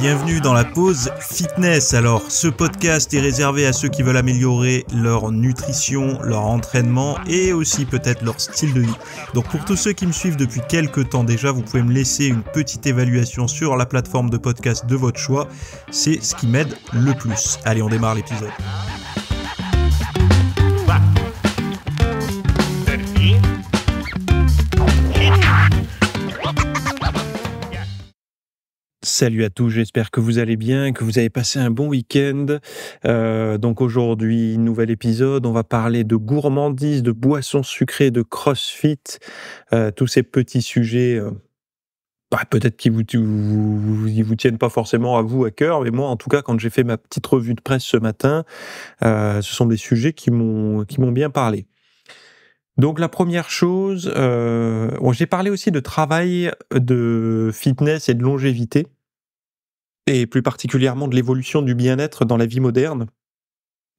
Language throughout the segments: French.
Bienvenue dans la pause fitness. Alors, ce podcast est réservé à ceux qui veulent améliorer leur nutrition, leur entraînement et aussi peut-être leur style de vie. Donc pour tous ceux qui me suivent depuis quelques temps déjà, vous pouvez me laisser une petite évaluation sur la plateforme de podcast de votre choix. C'est ce qui m'aide le plus. Allez, on démarre l'épisode. Salut à tous, j'espère que vous allez bien, que vous avez passé un bon week-end. Donc aujourd'hui, nouvel épisode, on va parler de gourmandise, de boissons sucrées, de crossfit, tous ces petits sujets peut-être qui vous tiennent pas forcément à vous à cœur, mais moi en tout cas quand j'ai fait ma petite revue de presse ce matin, ce sont des sujets qui m'ont bien parlé. Donc la première chose, j'ai parlé aussi de travail, de fitness et de longévité, et plus particulièrement de l'évolution du bien-être dans la vie moderne.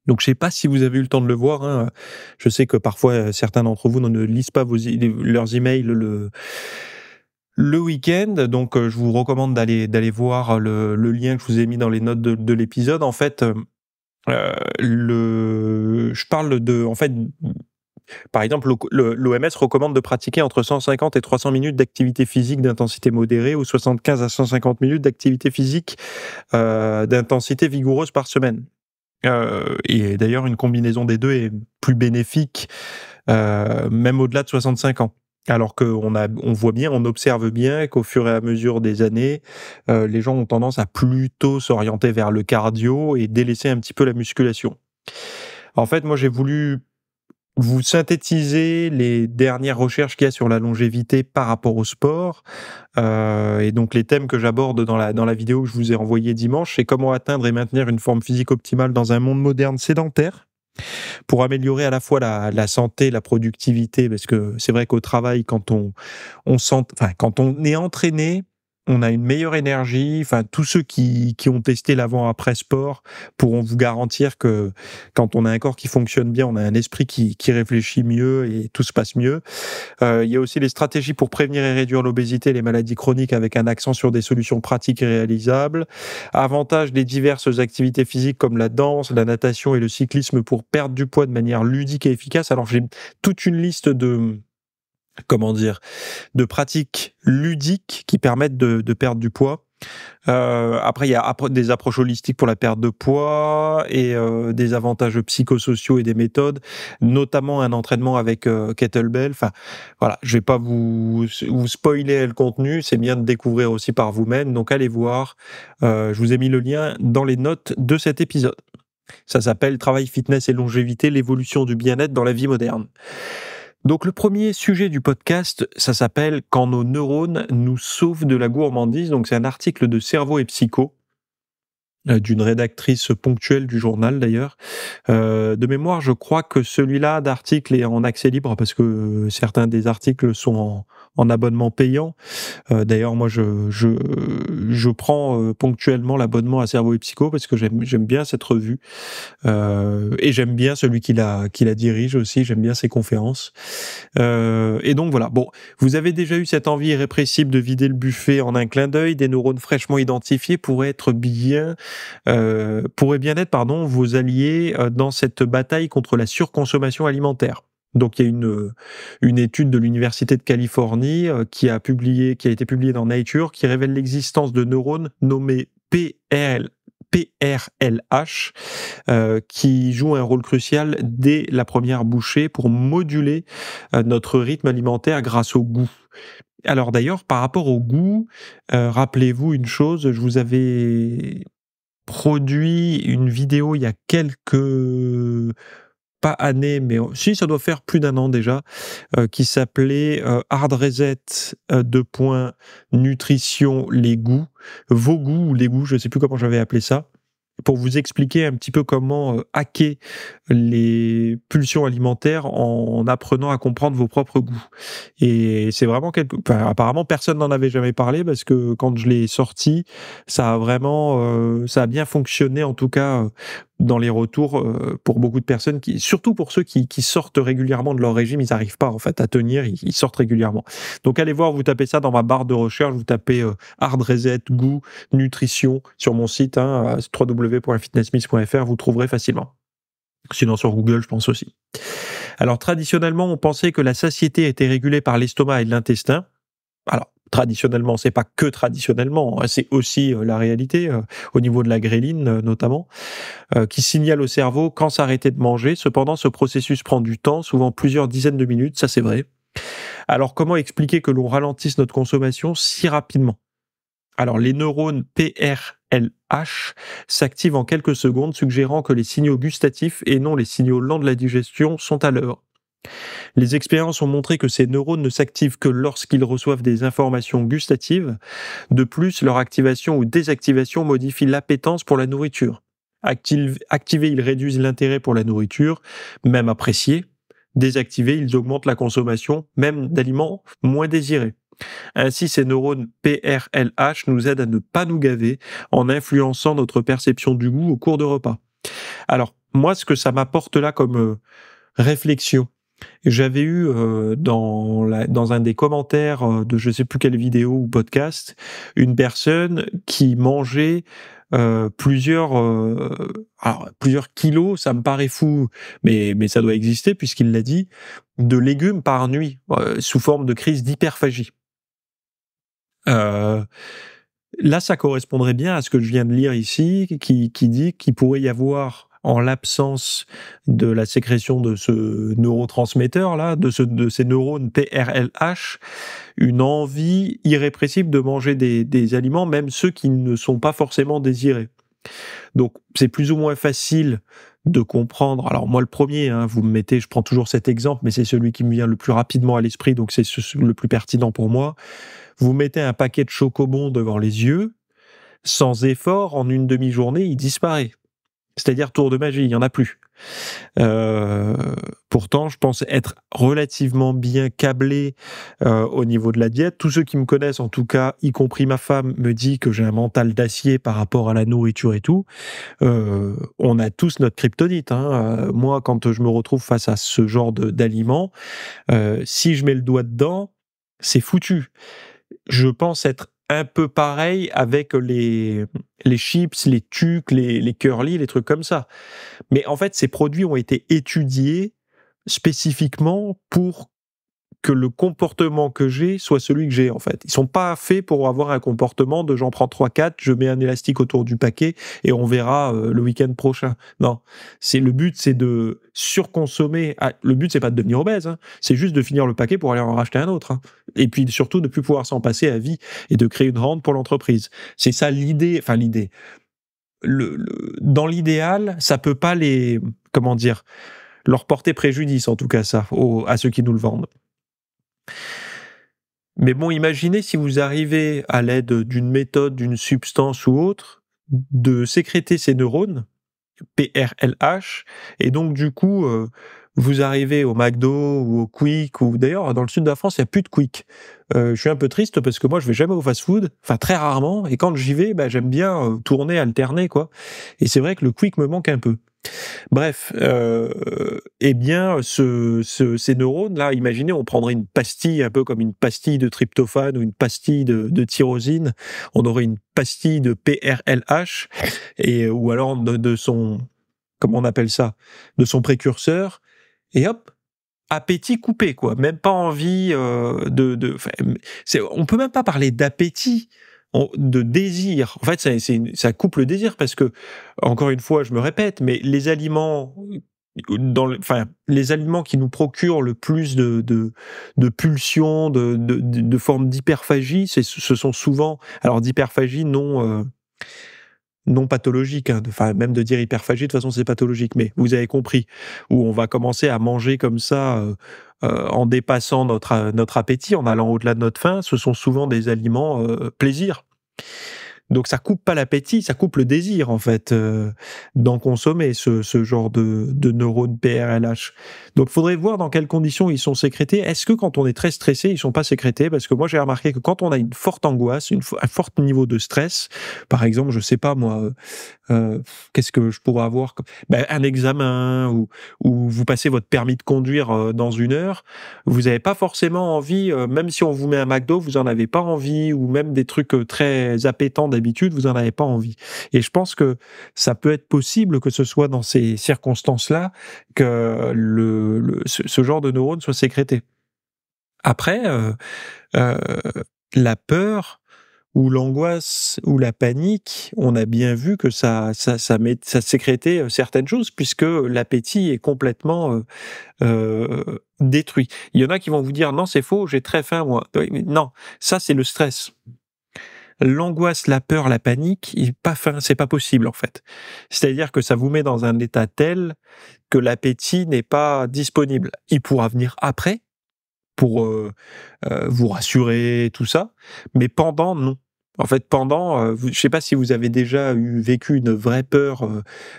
Donc je sais pas si vous avez eu le temps de le voir, hein. Je sais que parfois certains d'entre vous ne lisent pas leurs emails le week-end, donc je vous recommande d'aller voir le lien que je vous ai mis dans les notes de l'épisode. En fait, je parle par exemple, l'OMS recommande de pratiquer entre 150 et 300 minutes d'activité physique d'intensité modérée ou 75 à 150 minutes d'activité physique d'intensité vigoureuse par semaine. Et d'ailleurs, une combinaison des deux est plus bénéfique, même au-delà de 65 ans. Alors on voit bien, on observe bien qu'au fur et à mesure des années, les gens ont tendance à plutôt s'orienter vers le cardio et délaisser un petit peu la musculation. En fait, moi, j'ai voulu vous synthétiser les dernières recherches qu'il y a sur la longévité par rapport au sport. Et donc les thèmes que j'aborde dans la vidéo que je vous ai envoyée dimanche, c'est comment atteindre et maintenir une forme physique optimale dans un monde moderne sédentaire, pour améliorer à la fois la santé, la productivité, parce que c'est vrai qu'au travail, quand on est entraîné, on a une meilleure énergie. Enfin, tous ceux qui ont testé l'avant-après sport pourront vous garantir que quand on a un corps qui fonctionne bien, on a un esprit qui réfléchit mieux et tout se passe mieux. Il y a aussi les stratégies pour prévenir et réduire l'obésité et les maladies chroniques avec un accent sur des solutions pratiques et réalisables. Avantage des diverses activités physiques comme la danse, la natation et le cyclisme pour perdre du poids de manière ludique et efficace. Alors j'ai toute une liste de pratiques ludiques qui permettent de perdre du poids. Après, il y a des approches holistiques pour la perte de poids et des avantages psychosociaux et des méthodes, notamment un entraînement avec kettlebell. Enfin, voilà, je vais pas vous spoiler le contenu, c'est bien de découvrir aussi par vous-même. Donc, allez voir. Je vous ai mis le lien dans les notes de cet épisode. Ça s'appelle Travail, fitness et longévité, l'évolution du bien-être dans la vie moderne. Donc le premier sujet du podcast, ça s'appelle « Quand nos neurones nous sauvent de la gourmandise ». Donc c'est un article de Cerveau et Psycho, d'une rédactrice ponctuelle du journal d'ailleurs. De mémoire, je crois que celui-là d'article est en accès libre parce que certains des articles sont en abonnement payant. D'ailleurs, moi, je prends ponctuellement l'abonnement à Cerveau et Psycho parce que j'aime bien cette revue et j'aime bien celui qui la dirige aussi. J'aime bien ses conférences. Et donc voilà. Bon, vous avez déjà eu cette envie irrépressible de vider le buffet en un clin d'œil. Des neurones fraîchement identifiés pourraient bien être vos alliés dans cette bataille contre la surconsommation alimentaire. Donc il y a une étude de l'Université de Californie qui a été publiée dans Nature qui révèle l'existence de neurones nommés PRLH qui jouent un rôle crucial dès la première bouchée pour moduler notre rythme alimentaire grâce au goût. Alors d'ailleurs, par rapport au goût, rappelez-vous une chose, je vous avais produit une vidéo il y a pas années, mais si, ça doit faire plus d'1 an déjà, qui s'appelait Hard Reset, nutrition, les goûts, vos goûts ou les goûts, je sais plus comment j'avais appelé ça, pour vous expliquer un petit peu comment hacker les pulsions alimentaires en apprenant à comprendre vos propres goûts. Et c'est vraiment apparemment personne n'en avait jamais parlé parce que quand je l'ai sorti, ça a bien fonctionné en tout cas dans les retours pour beaucoup de personnes, surtout pour ceux qui sortent régulièrement de leur régime, ils n'arrivent pas en fait à tenir, ils sortent régulièrement. Donc allez voir, vous tapez ça dans ma barre de recherche, vous tapez hard reset, goût, nutrition sur mon site, www.fitnessmiss.fr, vous trouverez facilement. Sinon sur Google, je pense aussi. Alors traditionnellement, on pensait que la satiété était régulée par l'estomac et l'intestin. Alors traditionnellement, c'est pas que traditionnellement, c'est aussi la réalité au niveau de la gréline notamment, qui signale au cerveau quand s'arrêter de manger. Cependant, ce processus prend du temps, souvent plusieurs dizaines de minutes, ça c'est vrai. Alors comment expliquer que l'on ralentisse notre consommation si rapidement ? Alors les neurones PRLH s'activent en quelques secondes, suggérant que les signaux gustatifs et non les signaux lents de la digestion sont à l'œuvre. Les expériences ont montré que ces neurones ne s'activent que lorsqu'ils reçoivent des informations gustatives. De plus, leur activation ou désactivation modifie l'appétence pour la nourriture. Activés, ils réduisent l'intérêt pour la nourriture, même appréciée. Désactivés, ils augmentent la consommation, même d'aliments moins désirés. Ainsi, ces neurones PRLH nous aident à ne pas nous gaver en influençant notre perception du goût au cours de repas. Alors, moi, ce que ça m'apporte là comme réflexion, j'avais eu dans un des commentaires de je sais plus quelle vidéo ou podcast, une personne qui mangeait plusieurs kilos, ça me paraît fou, mais ça doit exister puisqu'il l'a dit, de légumes par nuit, sous forme de crise d'hyperphagie. Là, ça correspondrait bien à ce que je viens de lire ici, qui dit qu'il pourrait y avoir, en l'absence de la sécrétion de ce neurotransmetteur-là, de ces neurones PRLH, une envie irrépressible de manger des aliments, même ceux qui ne sont pas forcément désirés. Donc, c'est plus ou moins facile de comprendre. Alors, moi, le premier, vous me mettez, je prends toujours cet exemple, mais c'est celui qui me vient le plus rapidement à l'esprit, donc c'est le plus pertinent pour moi. Vous mettez un paquet de chocobons devant les yeux, sans effort, en une demi-journée, il disparaît. C'est-à-dire tour de magie, il n'y en a plus. Pourtant, je pense être relativement bien câblé au niveau de la diète. Tous ceux qui me connaissent, en tout cas, y compris ma femme, me dit que j'ai un mental d'acier par rapport à la nourriture et tout. On a tous notre kryptonite. Moi, quand je me retrouve face à ce genre d'aliments, si je mets le doigt dedans, c'est foutu. Je pense être un peu pareil avec les chips, les tucs, les curly, les trucs comme ça. Mais en fait, ces produits ont été étudiés spécifiquement pour que le comportement que j'ai soit celui que j'ai, en fait. Ils sont pas faits pour avoir un comportement de j'en prends 3-4, je mets un élastique autour du paquet et on verra le week-end prochain. Non. Le but, c'est de surconsommer. Le but, c'est pas de devenir obèse, c'est juste de finir le paquet pour aller en racheter un autre. Et puis surtout, de plus pouvoir s'en passer à vie et de créer une rente pour l'entreprise. C'est ça l'idée. Enfin, l'idée. Dans l'idéal, ça peut pas leur porter préjudice, en tout cas, ça, à ceux qui nous le vendent. Mais bon, imaginez si vous arrivez, à l'aide d'une méthode, d'une substance ou autre, de sécréter ces neurones, PRLH, et donc du coup, vous arrivez au McDo ou au Quick, ou d'ailleurs, dans le sud de la France, il n'y a plus de Quick. Je suis un peu triste parce que moi, je vais jamais au fast-food, enfin très rarement, et quand j'y vais, j'aime bien tourner, alterner, quoi. Et c'est vrai que le Quick me manque un peu. Bref, eh bien, ces neurones-là, imaginez, on prendrait une pastille, un peu comme une pastille de tryptophane ou une pastille de tyrosine, on aurait une pastille de PRLH, ou alors de son, comment on appelle ça, de son précurseur, et hop, appétit coupé, quoi. Même pas envie on peut même pas parler d'appétit, de désir. En fait, ça coupe le désir parce que, encore une fois, je me répète, mais les aliments les aliments qui nous procurent le plus de pulsions, de formes d'hyperphagie, ce sont souvent, alors d'hyperphagie non pathologique, même de dire hyperphagie, de toute façon c'est pathologique, mais vous avez compris, où on va commencer à manger comme ça en dépassant notre appétit, en allant au-delà de notre faim, ce sont souvent des aliments plaisir. Donc ça coupe pas l'appétit, ça coupe le désir en fait d'en consommer ce genre de neurones PRLH. Donc faudrait voir dans quelles conditions ils sont sécrétés. Est-ce que quand on est très stressé, ils sont pas sécrétés? Parce que moi j'ai remarqué que quand on a une forte angoisse, un fort niveau de stress, par exemple, je sais pas moi, qu'est-ce que je pourrais avoir un examen ou vous passez votre permis de conduire dans 1 heure, vous n'avez pas forcément envie, même si on vous met un McDo, vous en avez pas envie, ou même des trucs très appétants d'habitude, vous en avez pas envie. Et je pense que ça peut être possible que ce soit dans ces circonstances-là que ce genre de neurones soit sécrété. Après, euh, la peur ou l'angoisse ou la panique, on a bien vu que ça sécrétait certaines choses puisque l'appétit est complètement détruit. Il y en a qui vont vous dire non, c'est faux, j'ai très faim moi. Oui, mais non, ça c'est le stress. L'angoisse, la peur, la panique, pas faim, c'est pas possible en fait. C'est-à-dire que ça vous met dans un état tel que l'appétit n'est pas disponible. Il pourra venir après pour vous rassurer, tout ça, mais pendant, non. En fait, pendant, je sais pas si vous avez déjà vécu une vraie peur,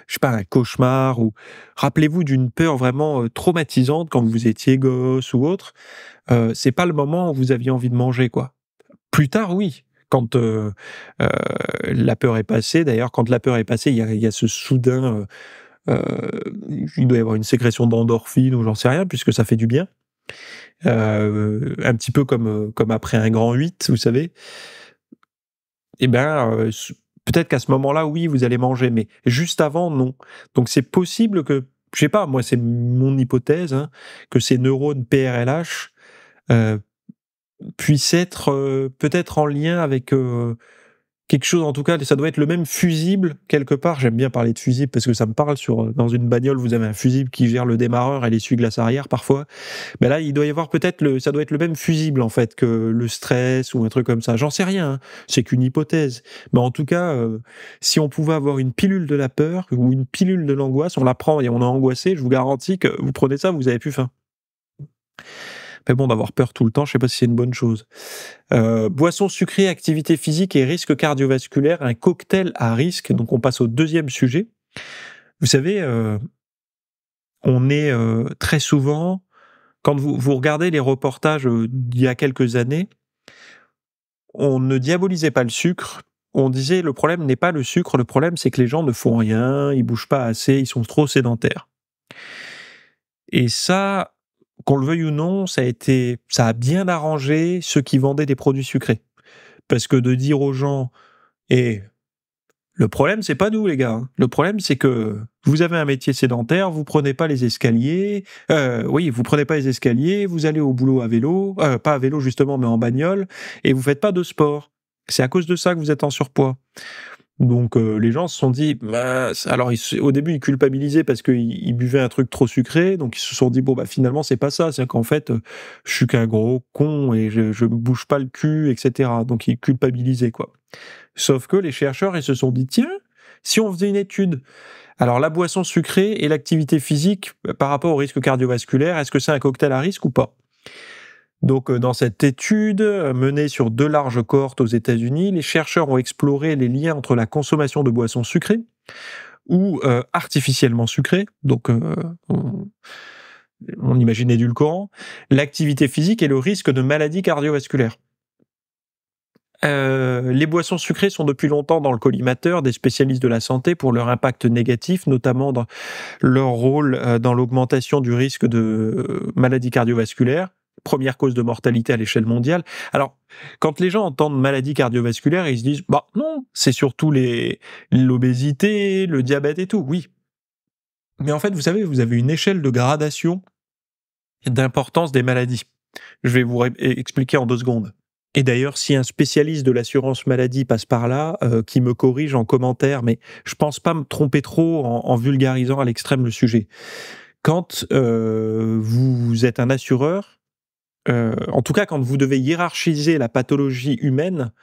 je sais pas, un cauchemar, ou rappelez-vous d'une peur vraiment traumatisante quand vous étiez gosse ou autre. C'est pas le moment où vous aviez envie de manger, quoi. Plus tard, oui. Quand la peur est passée, d'ailleurs, quand la peur est passée, il y a ce soudain, il doit y avoir une sécrétion d'endorphine ou j'en sais rien, puisque ça fait du bien. Un petit peu comme après un grand 8, vous savez. Eh ben, peut-être qu'à ce moment-là, oui, vous allez manger, mais juste avant, non. Donc c'est possible que, je sais pas, moi c'est mon hypothèse, hein, que ces neurones PRLH puissent être peut-être en lien avec quelque chose, en tout cas, ça doit être le même fusible quelque part. J'aime bien parler de fusible parce que ça me parle dans une bagnole, vous avez un fusible qui gère le démarreur et l'essuie-glace arrière parfois. Mais là, il doit y avoir ça doit être le même fusible en fait que le stress ou un truc comme ça. J'en sais rien, hein. C'est qu'une hypothèse. Mais en tout cas, si on pouvait avoir une pilule de la peur ou une pilule de l'angoisse, on la prend et on est angoissé, je vous garantis que vous prenez ça, vous avez plus faim. Mais bon, d'avoir peur tout le temps, je sais pas si c'est une bonne chose. Boissons sucrées, activité physique et risque cardiovasculaire, un cocktail à risque. Donc on passe au deuxième sujet. Vous savez, on est très souvent, quand vous regardez les reportages d'il y a quelques années, on ne diabolisait pas le sucre. On disait le problème n'est pas le sucre, le problème c'est que les gens ne font rien, ils bougent pas assez, ils sont trop sédentaires. Et ça, qu'on le veuille ou non, ça a bien arrangé ceux qui vendaient des produits sucrés. Parce que de dire aux gens, le problème, c'est pas nous, les gars. Le problème, c'est que vous avez un métier sédentaire, vous prenez pas les escaliers. Vous prenez pas les escaliers, vous allez au boulot à vélo, pas à vélo justement, mais en bagnole, et vous faites pas de sport. C'est à cause de ça que vous êtes en surpoids. Donc les gens se sont dit, alors au début ils culpabilisaient parce qu'ils buvaient un truc trop sucré, donc ils se sont dit finalement c'est pas ça, c'est qu'en fait je suis qu'un gros con et je me bouge pas le cul, etc. Donc ils culpabilisaient quoi. Sauf que les chercheurs ils se sont dit tiens, si on faisait une étude, alors la boisson sucrée et l'activité physique par rapport au risque cardiovasculaire, est-ce que c'est un cocktail à risque ou pas? Donc, dans cette étude menée sur 2 larges cohortes aux États-Unis, les chercheurs ont exploré les liens entre la consommation de boissons sucrées ou artificiellement sucrées, donc on imagine édulcorants, l'activité physique et le risque de maladies cardiovasculaires. Les boissons sucrées sont depuis longtemps dans le collimateur des spécialistes de la santé pour leur impact négatif, notamment dans leur rôle dans l'augmentation du risque de maladies cardiovasculaires, première cause de mortalité à l'échelle mondiale. Alors, quand les gens entendent maladie cardiovasculaire, ils se disent non, c'est surtout l'obésité, le diabète et tout, oui. Mais en fait, vous savez, vous avez une échelle de gradation d'importance des maladies. Je vais vous expliquer en 2 secondes. Et d'ailleurs, si un spécialiste de l'assurance maladie passe par là, qui me corrige en commentaire, mais je pense pas me tromper trop en vulgarisant à l'extrême le sujet. Quand vous êtes un assureur, en tout cas quand vous devez hiérarchiser la pathologie humaine,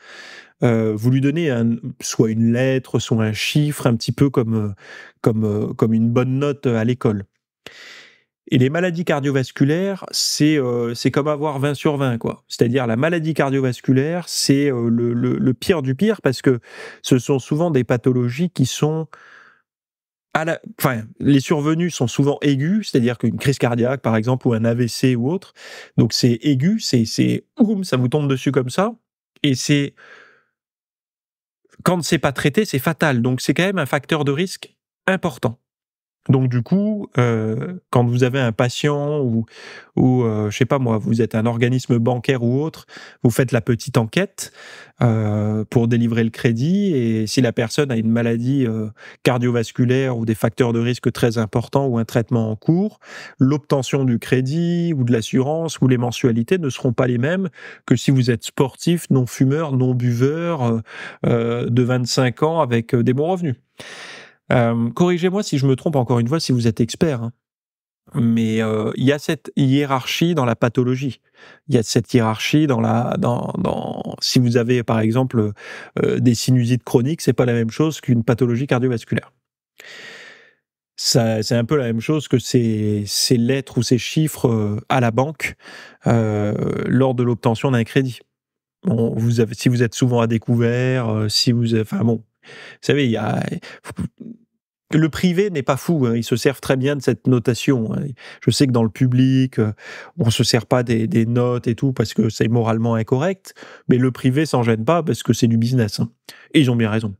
vous lui donnez soit une lettre, soit un chiffre, un petit peu comme une bonne note à l'école. Et les maladies cardiovasculaires, c'est comme avoir 20 sur 20, quoi. C'est-à-dire la maladie cardiovasculaire, c'est le pire du pire parce que ce sont souvent des pathologies qui sont enfin, les survenus sont souvent aigus, c'est-à-dire qu'une crise cardiaque, par exemple, ou un AVC ou autre. Donc c'est aigu, oum, ça vous tombe dessus comme ça. Et quand c'est pas traité, c'est fatal. Donc c'est quand même un facteur de risque important. Donc du coup, quand vous avez un patient ou je sais pas moi, vous êtes un organisme bancaire ou autre, vous faites la petite enquête pour délivrer le crédit, et si la personne a une maladie cardiovasculaire ou des facteurs de risque très importants ou un traitement en cours, l'obtention du crédit ou de l'assurance ou les mensualités ne seront pas les mêmes que si vous êtes sportif, non fumeur, non buveur, de 25 ans avec des bons revenus. Corrigez-moi si je me trompe, encore une fois, si vous êtes expert, hein. Mais il y a cette hiérarchie dans la pathologie. Il y a cette hiérarchie si vous avez par exemple des sinusites chroniques, c'est pas la même chose qu'une pathologie cardiovasculaire. C'est un peu la même chose que ces lettres ou ces chiffres à la banque lors de l'obtention d'un crédit. Bon, si vous êtes souvent à découvert, enfin bon, vous savez, le privé n'est pas fou, hein, ils se servent très bien de cette notation, hein. Je sais que dans le public, on se sert pas des notes et tout parce que c'est moralement incorrect, mais le privé s'en gêne pas parce que c'est du business, hein. Et ils ont bien raison.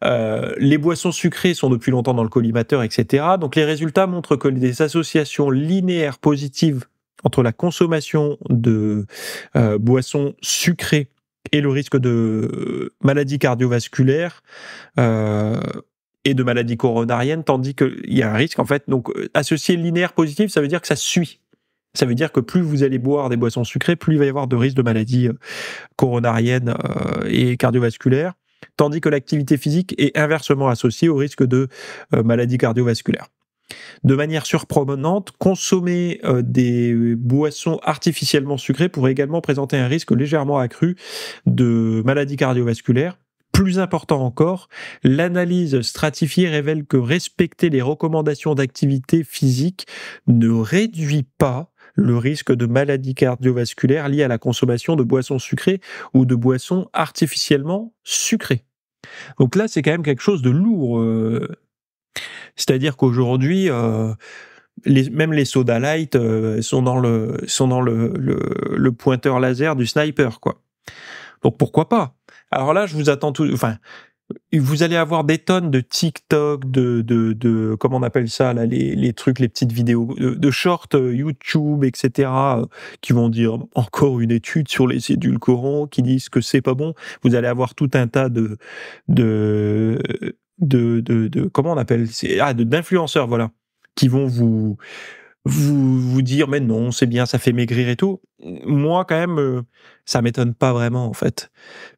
Les boissons sucrées sont depuis longtemps dans le collimateur, etc. Donc les résultats montrent que des associations linéaires positives entre la consommation de boissons sucrées et le risque de maladies cardiovasculaires et de maladies coronariennes, tandis qu'il y a un risque, en fait. Donc, associé linéaire positif, ça veut dire que ça suit. Ça veut dire que plus vous allez boire des boissons sucrées, plus il va y avoir de risques de maladies coronariennes et cardiovasculaires, tandis que l'activité physique est inversement associée au risque de maladies cardiovasculaires. De manière surprenante, consommer des boissons artificiellement sucrées pourrait également présenter un risque légèrement accru de maladies cardiovasculaires. Plus important encore, l'analyse stratifiée révèle que respecter les recommandations d'activité physique ne réduit pas le risque de maladies cardiovasculaires liées à la consommation de boissons sucrées ou de boissons artificiellement sucrées. Donc là, c'est quand même quelque chose de lourd. C'est-à-dire qu'aujourd'hui, même les soda light sont dans le pointeur laser du sniper, quoi. Donc pourquoi pas? Alors là, je vous attends enfin, vous allez avoir des tonnes de TikTok, comment on appelle ça là, les trucs, les petites vidéos de shorts YouTube, etc. Qui vont dire encore une étude sur les édulcorants qui disent que c'est pas bon. Vous allez avoir tout un tas de comment on appelle, d'influenceurs, voilà, qui vont vous dire mais non, c'est bien, ça fait maigrir et tout. Moi quand même, ça m'étonne pas vraiment en fait,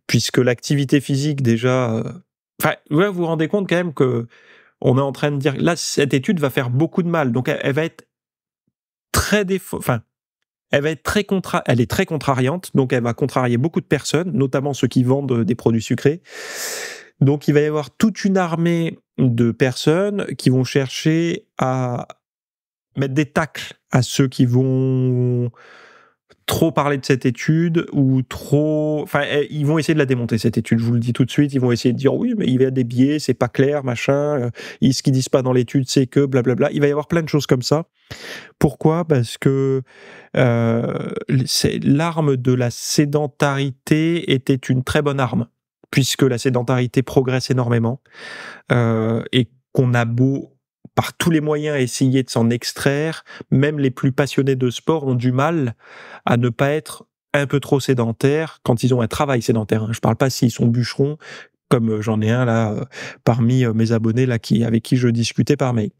puisque l'activité physique déjà, enfin, ouais, vous vous rendez compte quand même que on est en train de dire là, cette étude va faire beaucoup de mal, donc elle va être elle va être elle est très contrariante, donc elle va contrarier beaucoup de personnes, notamment ceux qui vendent des produits sucrés. Donc il va y avoir toute une armée de personnes qui vont chercher à mettre des tacles à ceux qui vont trop parler de cette étude ou trop... Enfin, ils vont essayer de la démonter, cette étude, je vous le dis tout de suite. Ils vont essayer de dire, oui, mais il y a des biais, c'est pas clair, machin. Ce qu'ils disent pas dans l'étude, c'est que blablabla. Il va y avoir plein de choses comme ça. Pourquoi ? Parce que l'arme de la sédentarité était une très bonne arme, puisque la sédentarité progresse énormément et qu'on a beau par tous les moyens essayer de s'en extraire, même les plus passionnés de sport ont du mal à ne pas être un peu trop sédentaires quand ils ont un travail sédentaire. Je parle pas s'ils sont bûcherons, comme j'en ai un là parmi mes abonnés là avec qui je discutais par mail.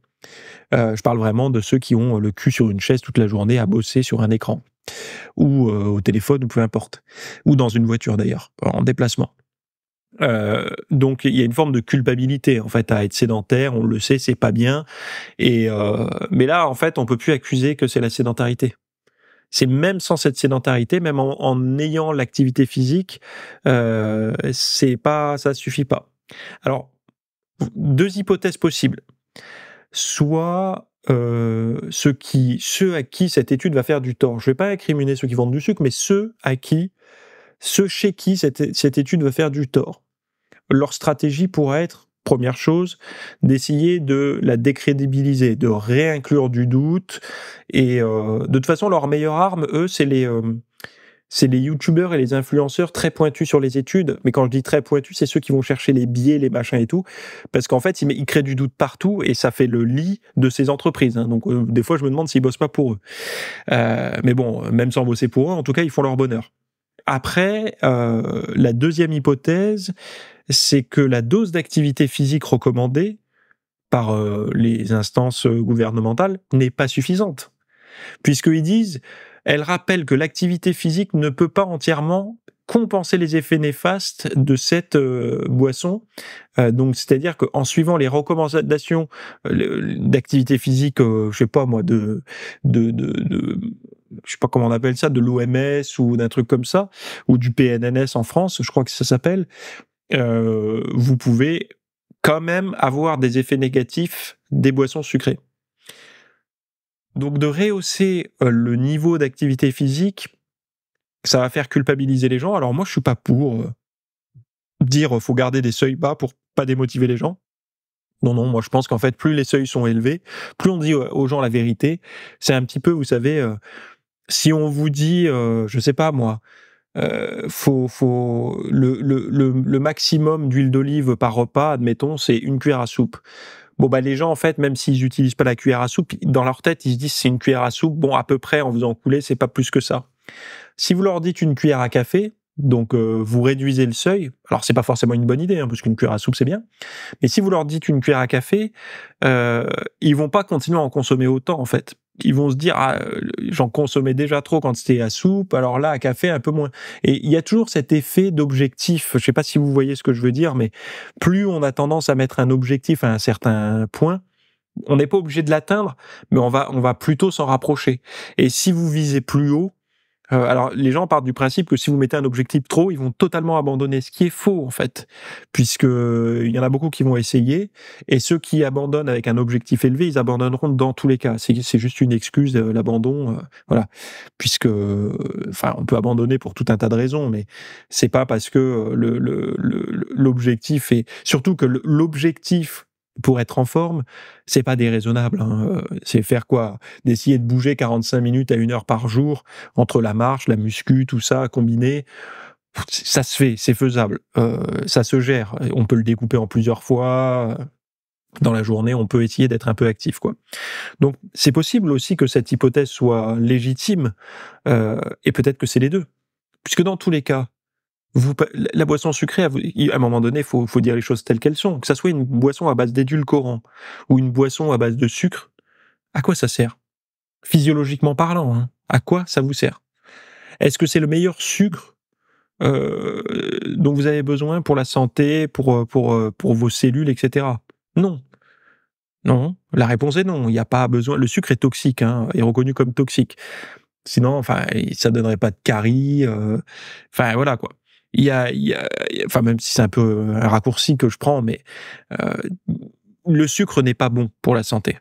Je parle vraiment de ceux qui ont le cul sur une chaise toute la journée à bosser sur un écran, ou au téléphone, ou peu importe, ou dans une voiture d'ailleurs, en déplacement. Donc il y a une forme de culpabilité en fait à être sédentaire, on le sait, c'est pas bien. Et mais là en fait on peut plus accuser que c'est la sédentarité. C'est même sans cette sédentarité, même en ayant l'activité physique, ça suffit pas. Alors 2 hypothèses possibles. Soit ceux à qui cette étude va faire du tort. Je vais pas incriminer ceux qui vendent du sucre, mais ceux chez qui cette étude va faire du tort. Leur stratégie pourrait être, première chose, d'essayer de la décrédibiliser, de réinclure du doute. Et de toute façon, leur meilleure arme, eux, c'est les youtubeurs et les influenceurs très pointus sur les études. Mais quand je dis très pointus, c'est ceux qui vont chercher les biais, les machins et tout. Parce qu'en fait, ils créent du doute partout et ça fait le lit de ces entreprises. Hein. Donc, des fois, je me demande s'ils bossent pas pour eux. Mais bon, même sans bosser pour eux, en tout cas, ils font leur bonheur. Après, la deuxième hypothèse, c'est que la dose d'activité physique recommandée par les instances gouvernementales n'est pas suffisante. Puisqu'ils disent, elle rappelle que l'activité physique ne peut pas entièrement compenser les effets néfastes de cette boisson. Donc, c'est-à-dire qu'en suivant les recommandations d'activité physique, je sais pas moi, je sais pas comment on appelle ça, de l'OMS ou d'un truc comme ça, ou du PNNS en France, je crois que ça s'appelle, vous pouvez quand même avoir des effets négatifs des boissons sucrées. Donc de rehausser le niveau d'activité physique, ça va faire culpabiliser les gens. Alors moi, je suis pas pour dire faut garder des seuils bas pour pas démotiver les gens. Non, moi je pense qu'en fait, plus les seuils sont élevés, plus on dit aux gens la vérité. C'est un petit peu, vous savez, si on vous dit, je sais pas moi, faut le maximum d'huile d'olive par repas, admettons, c'est une cuillère à soupe. Bon, bah, les gens, en fait, même s'ils utilisent pas la cuillère à soupe, dans leur tête, ils se disent c'est une cuillère à soupe. Bon, à peu près, en faisant couler, c'est pas plus que ça. Si vous leur dites une cuillère à café, donc vous réduisez le seuil. Alors c'est pas forcément une bonne idée, hein, parce qu'une cuillère à soupe c'est bien. Mais si vous leur dites une cuillère à café, ils vont pas continuer à en consommer autant en fait. Ils vont se dire j'en consommais déjà trop quand c'était à soupe, alors là à café un peu moins. Et il y a toujours cet effet d'objectif. Je sais pas si vous voyez ce que je veux dire, mais plus on a tendance à mettre un objectif à un certain point, on n'est pas obligé de l'atteindre, mais on va plutôt s'en rapprocher. Et si vous visez plus haut, alors les gens partent du principe que si vous mettez un objectif trop, ils vont totalement abandonner, ce qui est faux en fait, puisque il y en a beaucoup qui vont essayer, et ceux qui abandonnent avec un objectif élevé, ils abandonneront dans tous les cas. C'est juste une excuse, l'abandon, voilà, puisque, enfin, on peut abandonner pour tout un tas de raisons, mais c'est pas parce que l'objectif est, surtout que l'objectif pour être en forme, c'est pas déraisonnable. Hein. C'est faire quoi? D'essayer de bouger 45 minutes à 1 heure par jour entre la marche, la muscu, tout ça combiné. Ça se fait, c'est faisable. Ça se gère. On peut le découper en plusieurs fois. Dans la journée, on peut essayer d'être un peu actif, quoi. Donc, c'est possible aussi que cette hypothèse soit légitime, et peut-être que c'est les deux. Puisque dans tous les cas, la boisson sucrée, à un moment donné, faut dire les choses telles qu'elles sont. Que ça soit une boisson à base d'édulcorant ou une boisson à base de sucre, à quoi ça sert? Physiologiquement parlant, hein, à quoi ça vous sert? Est-ce que c'est le meilleur sucre dont vous avez besoin pour la santé, pour vos cellules, etc.? Non. Non. La réponse est non. Il n'y a pas besoin. Le sucre est toxique, hein, est reconnu comme toxique. Sinon, enfin, ça donnerait pas de caries. Enfin, voilà quoi. Enfin, même si c'est un peu un raccourci que je prends, mais le sucre n'est pas bon pour la santé.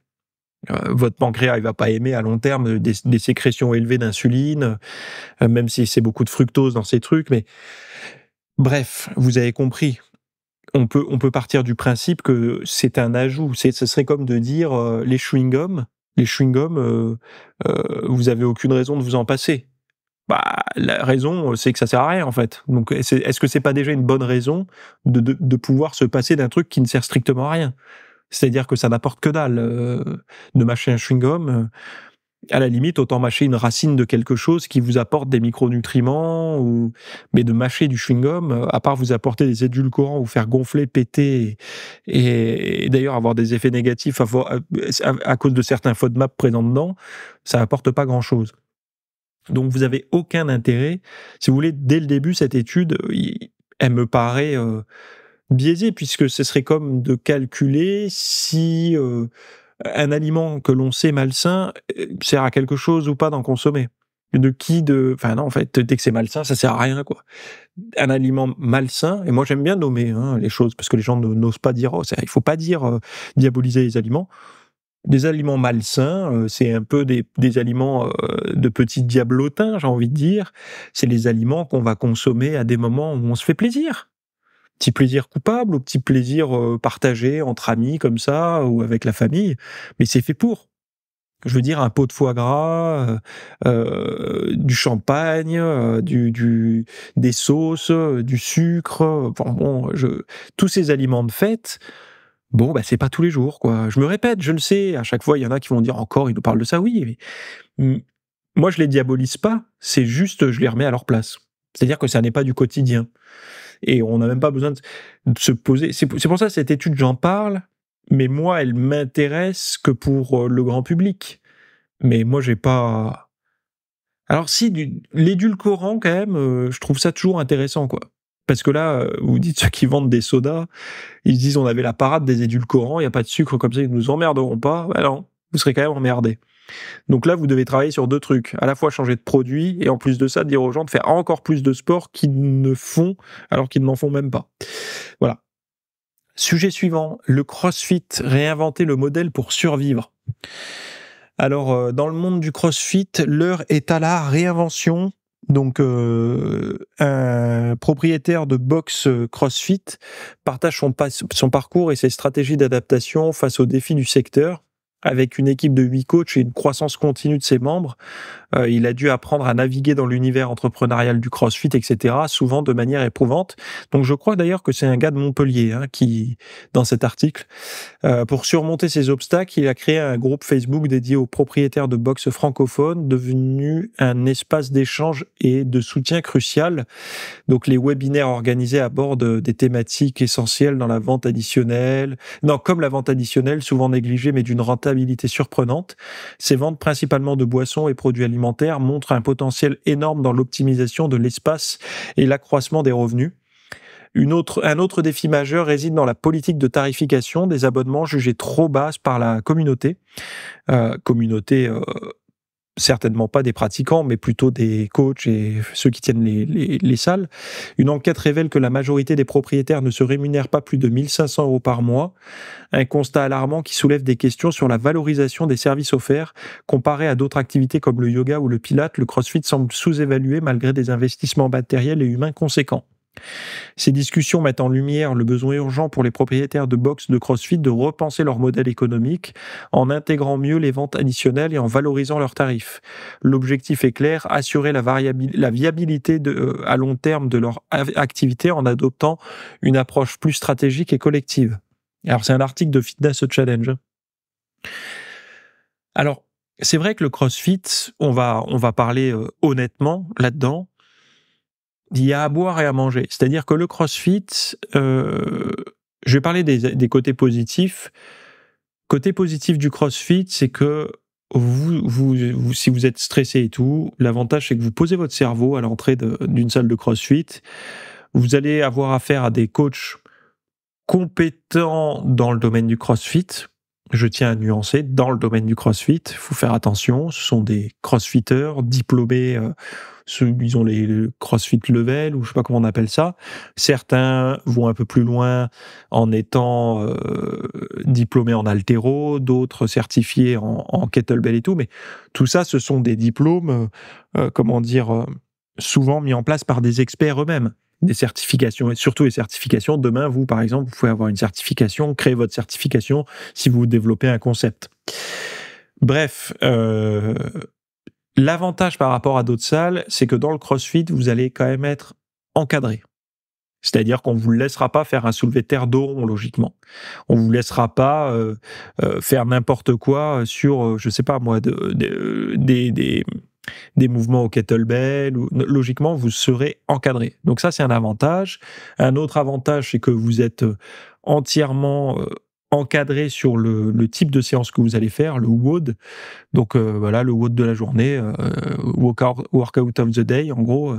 Votre pancréas, il va pas aimer à long terme des sécrétions élevées d'insuline, même si c'est beaucoup de fructose dans ces trucs. Mais bref, vous avez compris. On peut partir du principe que c'est un ajout. Ce serait comme de dire les chewing-gums, vous avez aucune raison de vous en passer. Bah, la raison, c'est que ça sert à rien en fait. Donc, est-ce que c'est pas déjà une bonne raison de pouvoir se passer d'un truc qui ne sert strictement à rien? C'est-à-dire que ça n'apporte que dalle. De mâcher un chewing-gum, à la limite, autant mâcher une racine de quelque chose qui vous apporte des micronutriments, mais de mâcher du chewing-gum, à part vous apporter des édulcorants, vous faire gonfler, péter, et d'ailleurs avoir des effets négatifs à cause de certains FODMAP présents dedans, ça apporte pas grand-chose. Donc vous avez aucun intérêt. Si vous voulez, dès le début, cette étude, elle me paraît biaisée, puisque ce serait comme de calculer si un aliment que l'on sait malsain sert à quelque chose ou pas d'en consommer. Enfin non, en fait, dès que c'est malsain, ça sert à rien, quoi. Un aliment malsain, et moi j'aime bien nommer les choses, parce que les gens n'osent pas dire, il faut pas dire diaboliser les aliments. des aliments malsains, c'est un peu des aliments de petits diablotins, j'ai envie de dire. C'est les aliments qu'on va consommer à des moments où on se fait plaisir. Petit plaisir coupable ou petit plaisir partagé entre amis comme ça ou avec la famille, mais c'est fait pour. Je veux dire un pot de foie gras, du champagne, des sauces, du sucre, enfin bon, tous ces aliments de fête. Bon, bah, c'est pas tous les jours, quoi. Je me répète, je le sais, à chaque fois, il y en a qui vont dire: «Encore, il nous parle de ça». Oui, mais moi, je les diabolise pas, c'est juste, je les remets à leur place. C'est-à-dire que ça n'est pas du quotidien et on n'a même pas besoin de se poser c'est pour ça, cette étude, j'en parle, mais moi, elle m'intéresse que pour, le grand public. Mais moi, j'ai pas alors si, l'édulcorant quand même, je trouve ça toujours intéressant, quoi. Parce que là, vous dites ceux qui vendent des sodas, ils se disent: «On avait la parade des édulcorants, il y a pas de sucre, comme ça ils nous emmerderont pas». Bah non, vous serez quand même emmerdés. Donc là, vous devez travailler sur 2 trucs, à la fois changer de produit et en plus de ça, dire aux gens de faire encore plus de sport qu'ils ne font alors qu'ils n'en font même pas. Voilà. Sujet suivant, le CrossFit, réinventer le modèle pour survivre. Alors, dans le monde du CrossFit, l'heure est à la réinvention. Donc, un propriétaire de box CrossFit partage son parcours et ses stratégies d'adaptation face aux défis du secteur. Avec une équipe de 8 coachs et une croissance continue de ses membres, il a dû apprendre à naviguer dans l'univers entrepreneurial du CrossFit, etc., souvent de manière éprouvante. Donc, je crois d'ailleurs que c'est un gars de Montpellier qui, dans cet article, pour surmonter ces obstacles, il a créé un groupe Facebook dédié aux propriétaires de box francophones, devenu un espace d'échange et de soutien crucial. Donc les webinaires organisés abordent des thématiques essentielles dans la vente additionnelle, comme la vente additionnelle, souvent négligée mais d'une rentabilité surprenante. Ces ventes principalement de boissons et produits alimentaires montrent un potentiel énorme dans l'optimisation de l'espace et l'accroissement des revenus. Un autre défi majeur réside dans la politique de tarification des abonnements jugés trop basses par la communauté. Certainement pas des pratiquants, mais plutôt des coachs et ceux qui tiennent les salles. Une enquête révèle que la majorité des propriétaires ne se rémunèrent pas plus de 1 500 € par mois. Un constat alarmant qui soulève des questions sur la valorisation des services offerts. Comparé à d'autres activités comme le yoga ou le pilate, le CrossFit semble sous-évalué malgré des investissements matériels et humains conséquents. Ces discussions mettent en lumière le besoin urgent pour les propriétaires de box de CrossFit de repenser leur modèle économique en intégrant mieux les ventes additionnelles et en valorisant leurs tarifs. L'objectif est clair, assurer la viabilité à long terme de leur activité en adoptant une approche plus stratégique et collective. Alors, c'est un article de Fitness Challenge. Alors, c'est vrai que le CrossFit, on va parler honnêtement là-dedans, il y a à boire et à manger. C'est-à-dire que le CrossFit, je vais parler des côtés positifs. Côté positif du CrossFit, c'est que si vous êtes stressé et tout, l'avantage c'est que vous posez votre cerveau à l'entrée d'une salle de CrossFit. Vous allez avoir affaire à des coachs compétents dans le domaine du CrossFit. Je tiens à nuancer, dans le domaine du CrossFit, il faut faire attention, ce sont des crossfitters diplômés, ils ont les CrossFit Level, ou je sais pas comment on appelle ça. Certains vont un peu plus loin en étant diplômés en haltéro, d'autres certifiés en kettlebell et tout, mais tout ça, ce sont des diplômes, souvent mis en place par des experts eux-mêmes. Des certifications, et surtout les certifications. Demain, vous, par exemple, vous pouvez avoir une certification, créer votre certification si vous développez un concept. Bref, l'avantage par rapport à d'autres salles, c'est que dans le CrossFit, vous allez quand même être encadré. C'est-à-dire qu'on ne vous laissera pas faire un soulevé de terre dos rond, logiquement. On ne vous laissera pas faire n'importe quoi sur, je sais pas moi, des mouvements au kettlebell. Logiquement, vous serez encadré. Donc ça, c'est un avantage. Un autre avantage, c'est que vous êtes entièrement encadré sur le type de séance que vous allez faire, le WOD. Donc voilà, le WOD de la journée, workout of the day, en gros.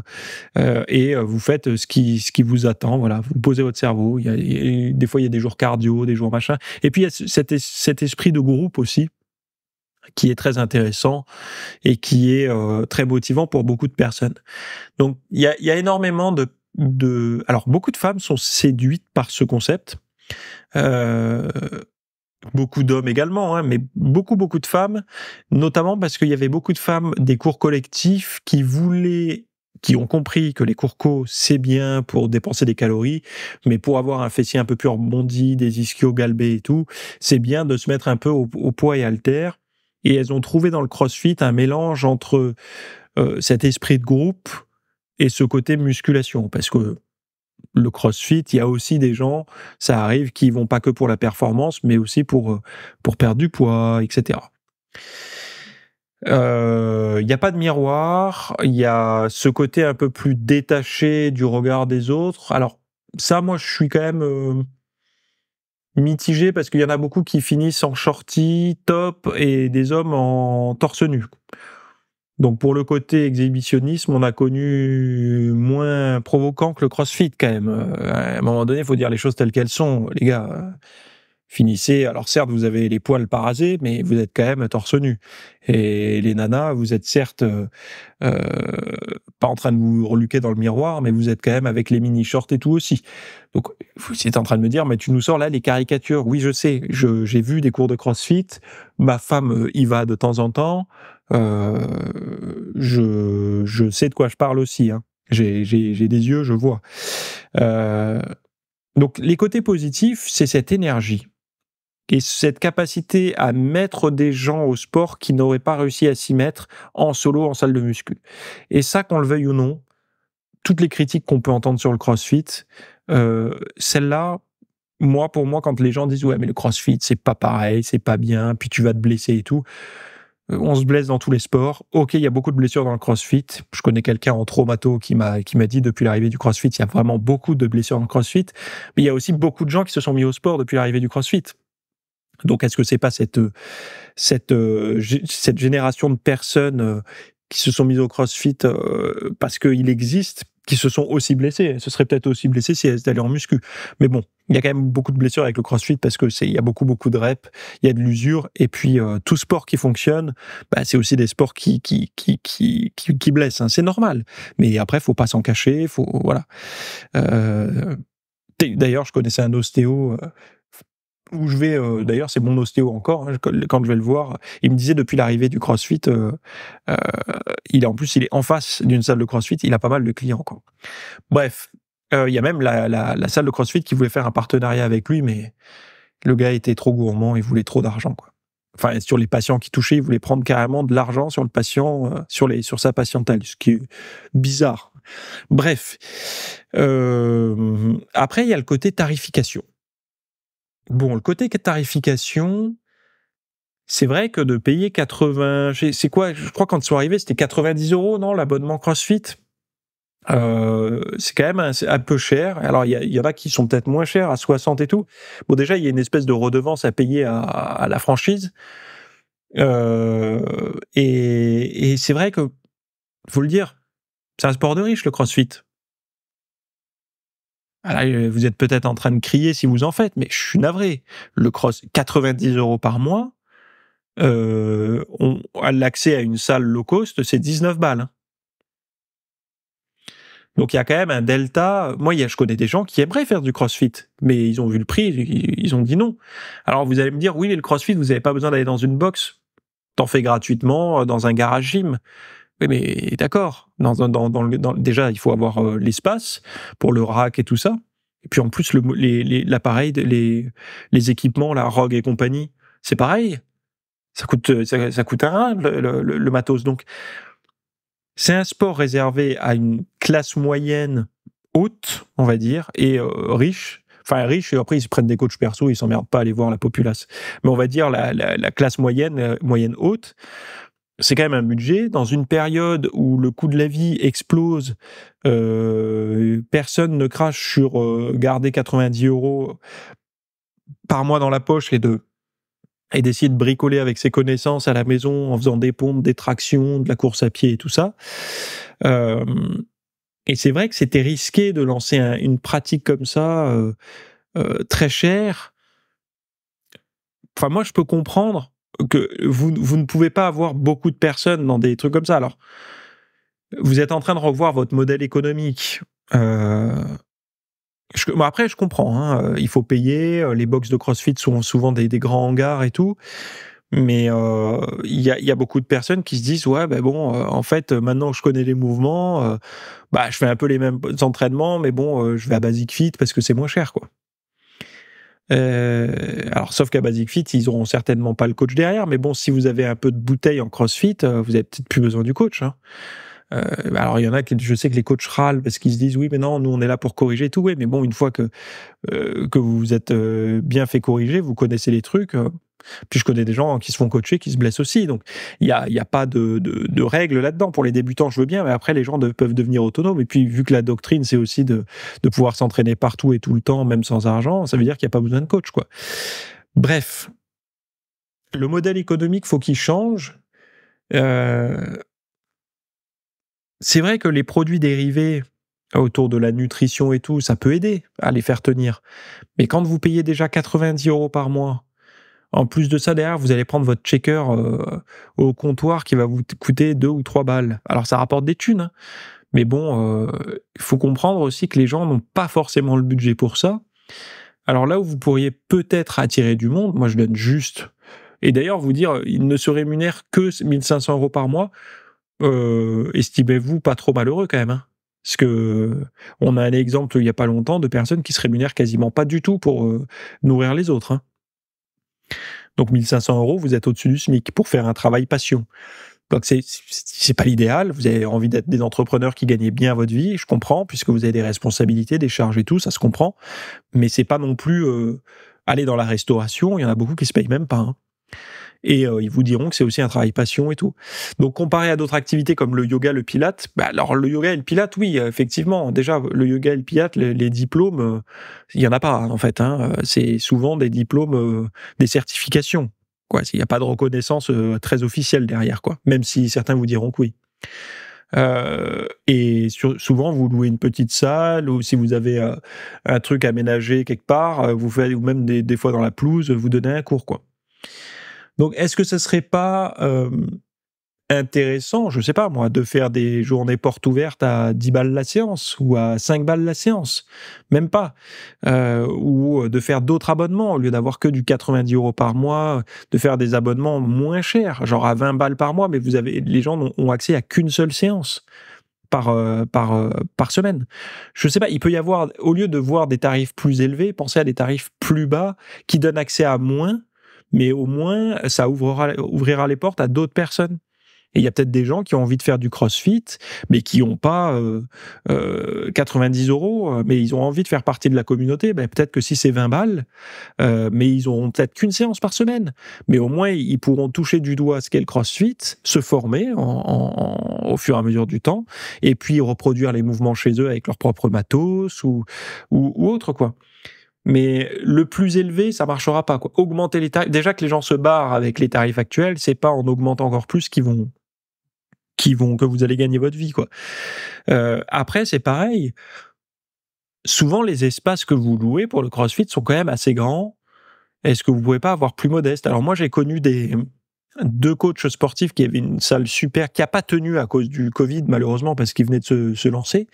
Et vous faites ce qui vous attend. Voilà, vous posez votre cerveau. Des fois, il y a des jours cardio, des jours machin. Et puis, il y a cet esprit de groupe aussi, qui est très intéressant et qui est très motivant pour beaucoup de personnes. Donc, il y a énormément alors, beaucoup de femmes sont séduites par ce concept. beaucoup d'hommes également, hein, mais beaucoup de femmes, notamment parce qu'il y avait beaucoup de femmes des cours collectifs qui ont compris que les cours co, c'est bien pour dépenser des calories, mais pour avoir un fessier un peu plus rebondi, des ischios galbés et tout, c'est bien de se mettre un peu au poids et haltères. Et elles ont trouvé dans le CrossFit un mélange entre cet esprit de groupe et ce côté musculation, parce que le CrossFit, il y a aussi des gens, ça arrive, qui vont pas que pour la performance, mais aussi pour perdre du poids, etc. Il n'y a pas de miroir, il y a ce côté un peu plus détaché du regard des autres. Alors ça, moi, je suis quand même mitigé parce qu'il y en a beaucoup qui finissent en shorty, top, et des hommes en torse nu. Donc pour le côté exhibitionnisme, on a connu moins provoquant que le CrossFit quand même. À un moment donné, il faut dire les choses telles qu'elles sont, les gars. Finissez. Alors certes, vous avez les poils pas rasés, mais vous êtes quand même torse nu. Et les nanas, vous êtes certes pas en train de vous reluquer dans le miroir, mais vous êtes quand même avec les mini shorts et tout aussi. Donc vous êtes en train de me dire, mais tu nous sors là les caricatures. Oui, je sais. J'ai vu des cours de CrossFit. Ma femme y va de temps en temps. Je sais de quoi je parle aussi. Hein. J'ai des yeux, je vois. Donc les côtés positifs, c'est cette énergie et cette capacité à mettre des gens au sport qui n'auraient pas réussi à s'y mettre en solo, en salle de muscu. Et ça, qu'on le veuille ou non, toutes les critiques qu'on peut entendre sur le CrossFit, celle-là, pour moi, quand les gens disent « Ouais, mais le CrossFit, c'est pas pareil, c'est pas bien, puis tu vas te blesser et tout », on se blesse dans tous les sports. Ok, il y a beaucoup de blessures dans le CrossFit. Je connais quelqu'un en traumato qui m'a dit depuis l'arrivée du CrossFit, il y a vraiment beaucoup de blessures dans le CrossFit. Mais il y a aussi beaucoup de gens qui se sont mis au sport depuis l'arrivée du CrossFit. Donc, est-ce que c'est pas cette génération de personnes qui se sont mises au CrossFit parce qu'il existe, qui se sont aussi blessées? Ce serait peut-être aussi blessées si elles allaient en muscu. Mais bon, il y a quand même beaucoup de blessures avec le CrossFit parce que il y a beaucoup de reps, il y a de l'usure, et puis tout sport qui fonctionne, c'est aussi des sports qui blessent. Hein. C'est normal. Mais après, faut pas s'en cacher. Voilà. D'ailleurs, je connaissais un ostéo. Où je vais, d'ailleurs, c'est mon ostéo encore, hein, quand je vais le voir, il me disait depuis l'arrivée du CrossFit, il est en face d'une salle de CrossFit, il a pas mal de clients, quoi. Bref, il y a même la salle de CrossFit qui voulait faire un partenariat avec lui, mais le gars était trop gourmand, il voulait trop d'argent, quoi. Enfin, sur les patients qui touchaient, il voulait prendre carrément de l'argent sur le patient, sur sa patientèle, ce qui est bizarre. Bref, après, il y a le côté tarification. Bon, le côté tarification, c'est vrai que de payer 80... C'est quoi? Je crois quand ils sont arrivés, c'était 90 €, non, l'abonnement CrossFit? C'est quand même un peu cher. Alors, il y en a qui sont peut-être moins chers, à 60 et tout. Bon, déjà, il y a une espèce de redevance à payer à la franchise. Et c'est vrai que, faut le dire, c'est un sport de riche, le CrossFit. Alors, vous êtes peut-être en train de crier si vous en faites, mais je suis navré. Le cross, 90 € par mois, l'accès à une salle low cost, c'est 19 balles. Hein. Donc il y a quand même un delta. Moi, je connais des gens qui aimeraient faire du CrossFit, mais ils ont vu le prix, ils ont dit non. Alors vous allez me dire, oui, mais le CrossFit, vous n'avez pas besoin d'aller dans une box. T'en fais gratuitement dans un garage gym. Oui, mais d'accord. Déjà, il faut avoir l'espace pour le rack et tout ça. Et puis en plus, l'appareil, les équipements, la Rogue et compagnie, c'est pareil. Ça coûte un rein, le matos. Donc, c'est un sport réservé à une classe moyenne haute, on va dire, et riche. Enfin, riche, et après, ils se prennent des coachs perso, ils s'emmerdent pas à aller voir la populace. Mais on va dire la classe moyenne haute. C'est quand même un budget. Dans une période où le coût de la vie explose, personne ne crache sur garder 90 € par mois dans la poche et d'essayer de bricoler avec ses connaissances à la maison en faisant des pompes, des tractions, de la course à pied et tout ça. Et c'est vrai que c'était risqué de lancer une pratique comme ça, très chère. Enfin, moi, je peux comprendre que vous ne pouvez pas avoir beaucoup de personnes dans des trucs comme ça. Alors, vous êtes en train de revoir votre modèle économique. Bon, après, je comprends, hein, il faut payer, les box de CrossFit sont souvent des grands hangars et tout, mais il y a beaucoup de personnes qui se disent: «Ouais, ben bon, en fait, maintenant que je connais les mouvements, bah, je fais un peu les mêmes entraînements, mais bon, je vais à Basic Fit parce que c'est moins cher, quoi». Alors sauf qu'à Basic Fit, ils auront certainement pas le coach derrière, mais bon, si vous avez un peu de bouteille en CrossFit, vous avez peut-être plus besoin du coach, hein. Alors il y en a qui, je sais que les coachs râlent parce qu'ils se disent: «Oui, mais non, nous on est là pour corriger et tout». Oui, mais bon, une fois que vous vous êtes, bien fait corriger, vous connaissez les trucs, puis je connais des gens qui se font coacher, qui se blessent aussi, donc il y a pas de règles là-dedans. Pour les débutants, je veux bien, mais après les gens peuvent devenir autonomes, et puis vu que la doctrine, c'est aussi de pouvoir s'entraîner partout et tout le temps, même sans argent, ça veut dire qu'il y a pas besoin de coach, quoi. Bref, le modèle économique, faut qu'il change. Heu, c'est vrai que les produits dérivés autour de la nutrition et tout, ça peut aider à les faire tenir. Mais quand vous payez déjà 90 € par mois, en plus de ça, derrière, vous allez prendre votre checker au comptoir qui va vous coûter 2 ou 3 balles. Alors ça rapporte des thunes, hein, mais bon, il faut comprendre aussi que les gens n'ont pas forcément le budget pour ça. Alors là où vous pourriez peut-être attirer du monde, moi je donne juste, et d'ailleurs vous dire, ils ne se rémunèrent que 1 500 € par mois, estimez-vous pas trop malheureux quand même, hein. Parce que on a un exemple il y a pas longtemps de personnes qui se rémunèrent quasiment pas du tout pour, nourrir les autres, hein. Donc 1 500 €, vous êtes au-dessus du SMIC pour faire un travail passion. Donc c'est pas l'idéal, vous avez envie d'être des entrepreneurs qui gagnent bien votre vie, je comprends, puisque vous avez des responsabilités, des charges et tout, ça se comprend, mais c'est pas non plus, aller dans la restauration, il y en a beaucoup qui se payent même pas, hein. Et ils vous diront que c'est aussi un travail passion et tout. Donc comparé à d'autres activités comme le yoga, le pilate, bah, alors le yoga et le pilate, oui, effectivement, déjà le yoga et le pilate, les diplômes, il y en a pas, hein, en fait, hein, c'est souvent des diplômes, des certifications, quoi. Il y a pas de reconnaissance, très officielle derrière, quoi, même si certains vous diront que oui. Et souvent vous louez une petite salle, ou si vous avez, un truc aménagé quelque part, vous faites, ou même des fois dans la pelouse, vous donnez un cours, quoi. Donc, est-ce que ça serait pas intéressant, je sais pas moi, de faire des journées portes ouvertes à 10 balles la séance, ou à 5 balles la séance? Même pas. Ou de faire d'autres abonnements, au lieu d'avoir que du 90 € par mois, de faire des abonnements moins chers, genre à 20 balles par mois, mais les gens ont accès à qu'une seule séance par semaine. Je sais pas, il peut y avoir, au lieu de voir des tarifs plus élevés, penser à des tarifs plus bas qui donnent accès à moins, mais au moins ça ouvrira les portes à d'autres personnes. Et il y a peut-être des gens qui ont envie de faire du CrossFit, mais qui n'ont pas 90 €, mais ils ont envie de faire partie de la communauté. Ben, peut-être que si c'est 20 balles, mais ils auront peut-être qu'une séance par semaine. Mais au moins, ils pourront toucher du doigt ce qu'est le CrossFit, se former au fur et à mesure du temps, et puis reproduire les mouvements chez eux avec leur propre matos ou autre, quoi. Mais le plus élevé, ça marchera pas, quoi. Augmenter les tarifs. Déjà que les gens se barrent avec les tarifs actuels, c'est pas en augmentant encore plus que vous allez gagner votre vie, quoi. Après, c'est pareil. Souvent, les espaces que vous louez pour le CrossFit sont quand même assez grands. Est-ce que vous pouvez pas avoir plus modeste? Alors moi, j'ai connu deux coachs sportifs qui avaient une salle super, qui a pas tenu à cause du Covid, malheureusement, parce qu'ils venaient de se lancer.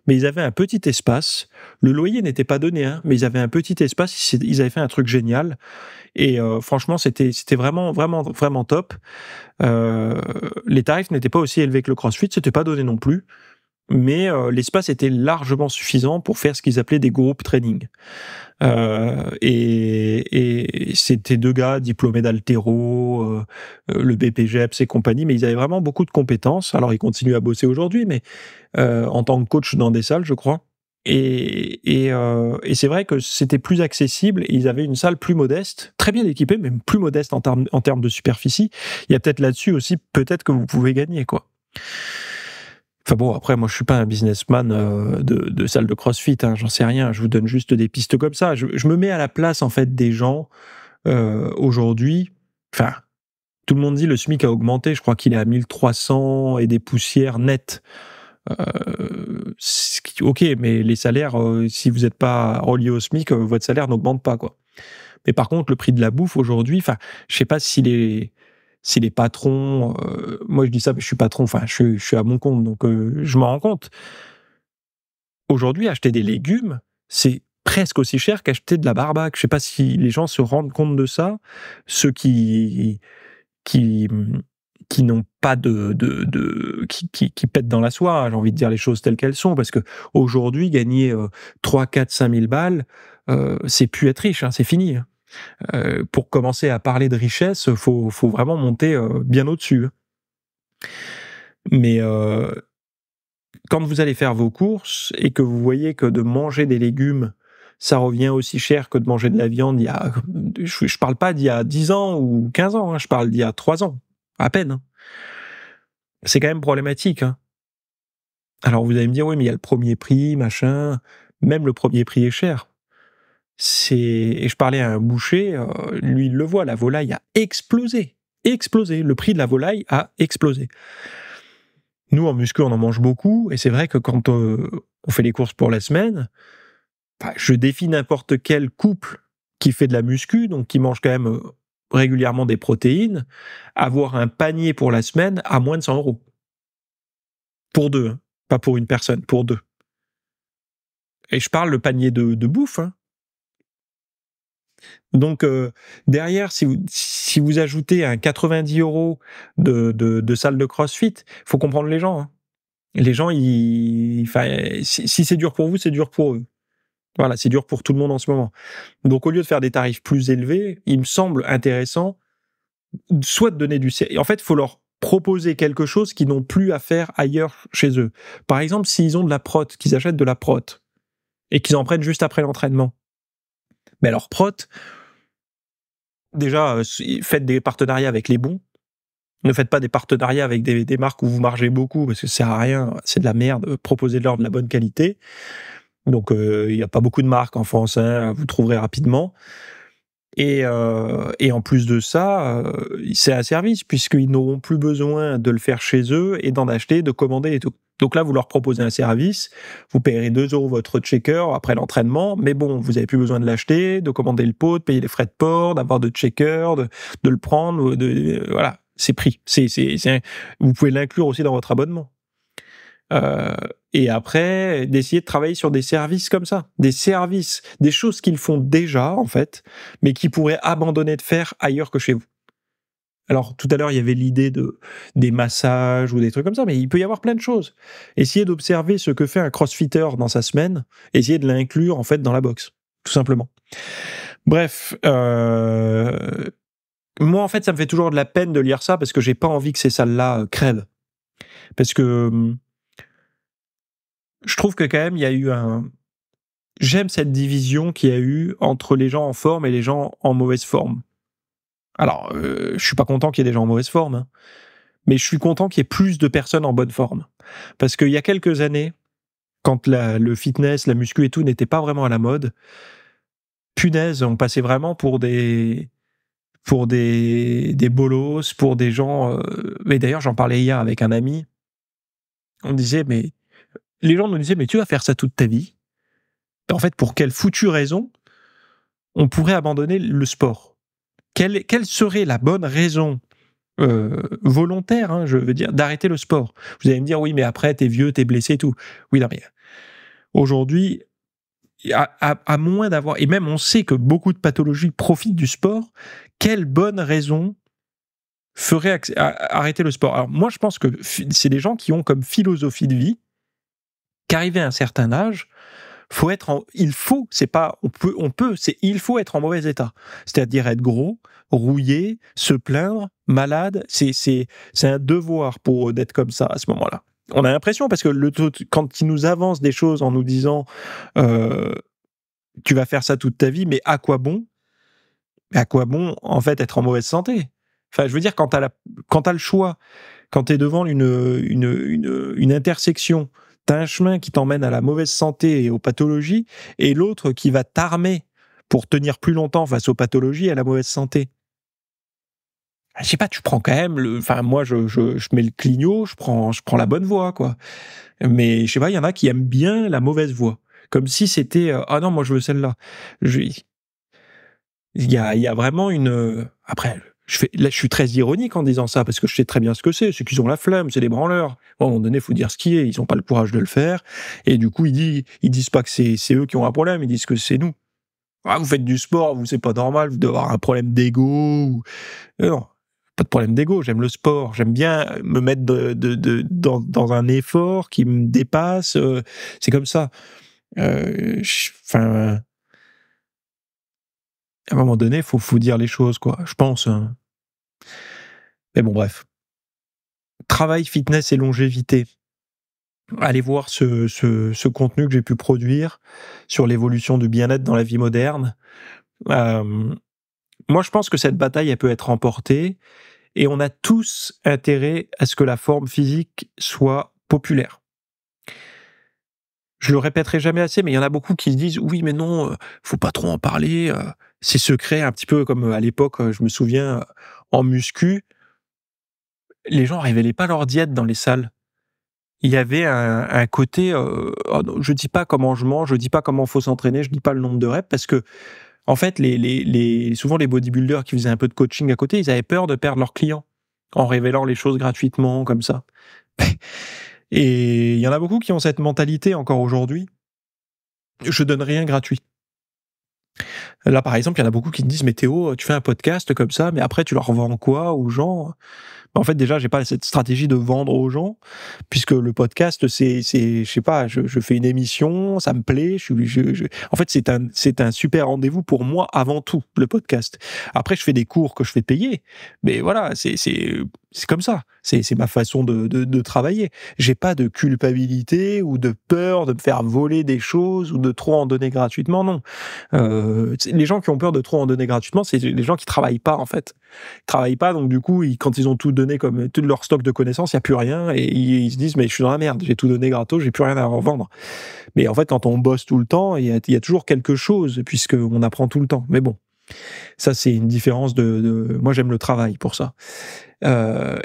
Mais ils avaient un petit espace. Le loyer n'était pas donné, hein, mais ils avaient un petit espace. Ils avaient fait un truc génial. Et franchement, c'était vraiment, vraiment, vraiment top. Les tarifs n'étaient pas aussi élevés que le CrossFit, c'était pas donné non plus. Mais l'espace était largement suffisant pour faire ce qu'ils appelaient des groupes training. Et c'était deux gars diplômés d'haltéro, le BPGEPS et compagnie, mais ils avaient vraiment beaucoup de compétences. Alors ils continuent à bosser aujourd'hui, mais en tant que coach dans des salles, je crois. Et c'est vrai que c'était plus accessible, et ils avaient une salle plus modeste, très bien équipée, mais plus modeste en termes de superficie. Il y a peut-être là-dessus aussi, peut-être que vous pouvez gagner, quoi. Enfin bon, après, moi, je suis pas un businessman de salle de CrossFit, hein, j'en sais rien. Je vous donne juste des pistes comme ça. Je me mets à la place, en fait, des gens aujourd'hui. Enfin, tout le monde dit le SMIC a augmenté. Je crois qu'il est à 1 300 et des poussières nettes. Ok, mais les salaires, si vous n'êtes pas relié au SMIC, votre salaire n'augmente pas, quoi. Mais par contre, le prix de la bouffe aujourd'hui, enfin, je sais pas si les patrons, moi je dis ça, mais je suis patron, enfin, je suis à mon compte, donc je m'en rends compte. Aujourd'hui, acheter des légumes, c'est presque aussi cher qu'acheter de la barbac. Je sais pas si les gens se rendent compte de ça, ceux qui qui n'ont pas qui pètent dans la soie, j'ai envie de dire les choses telles qu'elles sont, parce que aujourd'hui gagner 3, 4, 5 000 balles, c'est plus être riche, hein, c'est fini. Pour commencer à parler de richesse, faut vraiment monter bien au-dessus. Mais quand vous allez faire vos courses et que vous voyez que de manger des légumes, ça revient aussi cher que de manger de la viande, je parle pas d'il y a 10 ans ou 15 ans, hein, je parle d'il y a 3 ans, à peine. Hein. C'est quand même problématique. Hein. Alors vous allez me dire, oui, mais il y a le premier prix, machin, même le premier prix est cher. Et je parlais à un boucher, lui il le voit, la volaille a explosé. Le prix de la volaille a explosé. Nous, en muscu, on en mange beaucoup, et c'est vrai que quand on fait les courses pour la semaine, je défie n'importe quel couple qui fait de la muscu, donc qui mange quand même régulièrement des protéines, avoir un panier pour la semaine à moins de 100 €. Pour deux, hein, pas pour une personne, pour deux. Et je parle le panier de bouffe, hein. Donc derrière, si vous ajoutez un 90 € de salle de CrossFit, faut comprendre les gens. Hein. Les gens, si c'est dur pour vous, c'est dur pour eux. Voilà, c'est dur pour tout le monde en ce moment. Donc au lieu de faire des tarifs plus élevés, il me semble intéressant soit de donner du service. En fait, il faut leur proposer quelque chose qu'ils n'ont plus à faire ailleurs chez eux. Par exemple, s'ils ont de la prot, qu'ils achètent de la prot et qu'ils en prennent juste après l'entraînement. Mais leur prot, déjà, faites des partenariats avec les bons. Ne faites pas des partenariats avec des marques où vous margez beaucoup, parce que ça sert à rien, c'est de la merde. Proposez-leur de la bonne qualité. Donc, il n'y a pas beaucoup de marques en France, hein, vous trouverez rapidement. Et en plus de ça, c'est un service, puisqu'ils n'auront plus besoin de le faire chez eux et d'en acheter, de commander et tout. Donc là, vous leur proposez un service, vous payerez 2 € votre checker après l'entraînement, mais bon, vous n'avez plus besoin de l'acheter, de commander le pot, de payer les frais de port, d'avoir de checker, de le prendre, voilà, c'est pris. Vous pouvez l'inclure aussi dans votre abonnement. Et après, d'essayer de travailler sur des services comme ça, des services, des choses qu'ils font déjà, en fait, mais qu'ils pourraient abandonner de faire ailleurs que chez vous. Alors, tout à l'heure, il y avait l'idée des massages ou des trucs comme ça, mais il peut y avoir plein de choses. Essayez d'observer ce que fait un crossfitter dans sa semaine, essayez de l'inclure, en fait, dans la boxe, tout simplement. Bref, moi, en fait, ça me fait toujours de la peine de lire ça, parce que j'ai pas envie que ces salles-là crèvent. Parce que je trouve que quand même, il y a eu j'aime cette division qu'il y a eu entre les gens en forme et les gens en mauvaise forme. Alors, je suis pas content qu'il y ait des gens en mauvaise forme, hein, mais je suis content qu'il y ait plus de personnes en bonne forme. Parce qu'il y a quelques années, quand le fitness, la muscu et tout n'était pas vraiment à la mode, punaise, on passait vraiment pour des bolos, pour des gens... Mais d'ailleurs, j'en parlais hier avec un ami. Les gens nous disaient, mais tu vas faire ça toute ta vie. En fait, pour quelle foutue raison on pourrait abandonner le sport? Quelle serait la bonne raison volontaire, hein, je veux dire, d'arrêter le sport? Vous allez me dire, oui, mais après, t'es vieux, t'es blessé et tout. Oui, non, mais aujourd'hui, à moins d'avoir... Et même, on sait que beaucoup de pathologies profitent du sport. Quelle bonne raison ferait arrêter le sport? Alors, moi, je pense que c'est des gens qui ont comme philosophie de vie qu'arrivé à un certain âge, il faut être en mauvais état. C'est-à-dire être gros, rouillé, se plaindre, malade. C'est un devoir pour eux d'être comme ça à ce moment-là. On a l'impression, parce que quand ils nous avancent des choses en nous disant tu vas faire ça toute ta vie, mais à quoi bon? À quoi bon, en fait, être en mauvaise santé? Enfin, je veux dire, quand t'as le choix, quand t'es devant une intersection, t'as un chemin qui t'emmène à la mauvaise santé et aux pathologies, et l'autre qui va t'armer pour tenir plus longtemps face aux pathologies et à la mauvaise santé. Je sais pas, tu prends quand même moi, je mets le clignot, je prends la bonne voie, quoi. Mais je sais pas, il y en a qui aiment bien la mauvaise voie. Comme si c'était, ah non, moi je veux celle-là. Il y a vraiment après, Là, je suis très ironique en disant ça, parce que je sais très bien ce que c'est. Ceux qui ont la flemme, c'est des branleurs. Bon, à un moment donné, il faut dire ce qui est. Ils n'ont pas le courage de le faire. Et du coup, ils disent pas que c'est eux qui ont un problème, ils disent que c'est nous. Ah, vous faites du sport, vous, c'est pas normal, vous devez avoir un problème d'ego. Non, pas de problème d'ego, j'aime le sport. J'aime bien me mettre dans un effort qui me dépasse. C'est comme ça. Enfin, à un moment donné, faut dire les choses, quoi. Je pense. Hein. Mais bon, bref. Travail, fitness et longévité. Allez voir ce contenu que j'ai pu produire sur l'évolution du bien-être dans la vie moderne. Moi, je pense que cette bataille, elle peut être remportée et on a tous intérêt à ce que la forme physique soit populaire. Je le répéterai jamais assez, mais il y en a beaucoup qui se disent oui, mais non, faut pas trop en parler. C'est secret, un petit peu comme à l'époque, je me souviens, en muscu, les gens révélaient pas leur diète dans les salles. Il y avait un côté, oh non, je dis pas comment je mange, je dis pas comment faut s'entraîner, je dis pas le nombre de reps parce que en fait, souvent les bodybuilders qui faisaient un peu de coaching à côté, ils avaient peur de perdre leurs clients en révélant les choses gratuitement comme ça. Et il y en a beaucoup qui ont cette mentalité encore aujourd'hui. Je donne rien gratuit. Là, par exemple, il y en a beaucoup qui me disent, mais Théo, tu fais un podcast comme ça, mais après, tu leur vends quoi aux gens? En fait, déjà, j'ai pas cette stratégie de vendre aux gens, puisque le podcast, je sais pas, je fais une émission, ça me plaît, en fait, c'est un super rendez-vous pour moi avant tout, le podcast. Après, je fais des cours que je fais payer, mais voilà, c'est comme ça. C'est ma façon de travailler. J'ai pas de culpabilité ou de peur de me faire voler des choses ou de trop en donner gratuitement, non. Les gens qui ont peur de trop en donner gratuitement, c'est les gens qui travaillent pas, en fait. Ils travaillent pas, donc du coup, quand ils ont tout donné comme tout leur stock de connaissances, il y a plus rien et ils se disent mais je suis dans la merde, j'ai tout donné gratos, j'ai plus rien à revendre. Mais en fait, quand on bosse tout le temps, il y a toujours quelque chose puisque on apprend tout le temps. Mais bon, ça c'est une différence moi j'aime le travail pour ça.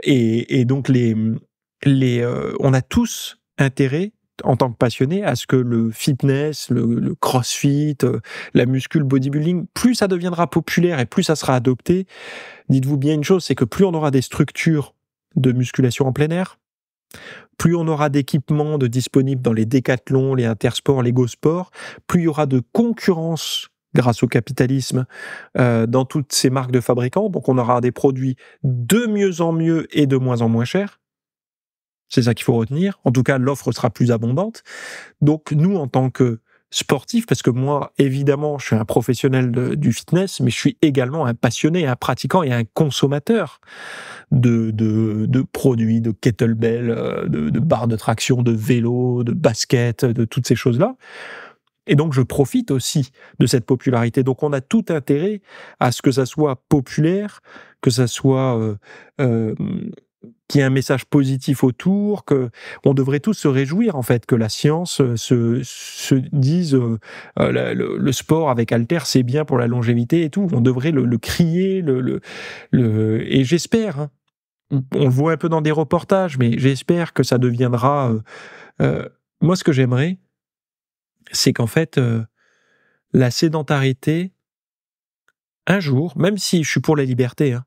Et donc on a tous intérêt en tant que passionné à ce que le fitness, le crossfit, la muscu, le bodybuilding, plus ça deviendra populaire et plus ça sera adopté. Dites-vous bien une chose, c'est que plus on aura des structures de musculation en plein air, plus on aura d'équipements disponibles dans les décathlons, les intersports, les go-sports, plus il y aura de concurrence grâce au capitalisme dans toutes ces marques de fabricants. Donc on aura des produits de mieux en mieux et de moins en moins chers. C'est ça qu'il faut retenir. En tout cas, l'offre sera plus abondante. Donc nous, en tant que sportif, parce que moi, évidemment, je suis un professionnel du fitness, mais je suis également un passionné, un pratiquant et un consommateur de produits, de kettlebell, de barres de traction, de vélo, de basket, de toutes ces choses-là. Et donc, je profite aussi de cette popularité. Donc, on a tout intérêt à ce que ça soit populaire, que ça soit qu'il y ait un message positif autour, que on devrait tous se réjouir en fait que la science se dise le sport avec halter c'est bien pour la longévité et tout. On devrait le crier, et j'espère. Hein, on le voit un peu dans des reportages, mais j'espère que ça deviendra. Moi, ce que j'aimerais, c'est qu'en fait, la sédentarité, un jour, même si je suis pour la liberté, hein,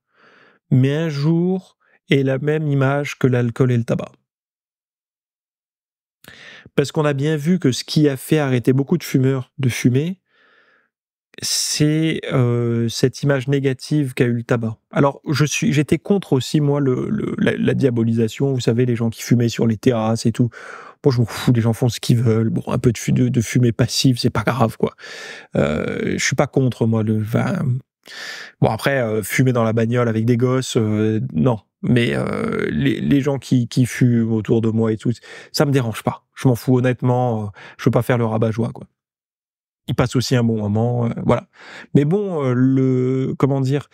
mais un jour ait la même image que l'alcool et le tabac. Parce qu'on a bien vu que ce qui a fait arrêter beaucoup de fumeurs de fumer, c'est cette image négative qu'a eu le tabac. Alors, j'étais contre aussi, moi, la diabolisation, vous savez, les gens qui fumaient sur les terrasses et tout. Bon, je m'en fous, les gens font ce qu'ils veulent. Bon, un peu de fumée passive, c'est pas grave, quoi. Je suis pas contre, moi, bon, après, fumer dans la bagnole avec des gosses, non. Mais les gens qui fument autour de moi et tout, ça me dérange pas. Je m'en fous, honnêtement, je veux pas faire le rabat-joie, quoi. Ils passent aussi un bon moment, voilà. Mais bon, comment dire?